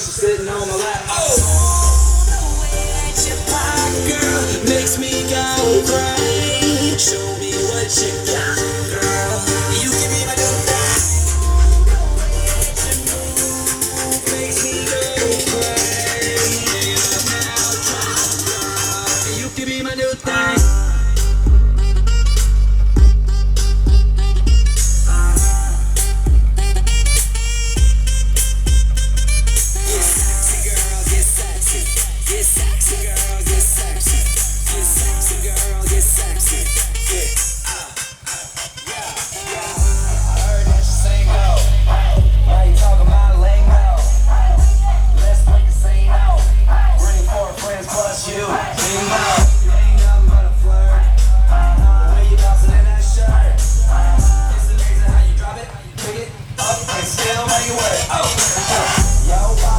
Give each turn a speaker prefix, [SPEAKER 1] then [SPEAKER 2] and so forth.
[SPEAKER 1] she's sitting on my lap. Oh, the way that you pop, girl, makes me go crazy. Show me what you got, girl. You give me my new thing. The way that you move makes me go crazy. I'm now drunk, girl. You give me my new thing. Yo,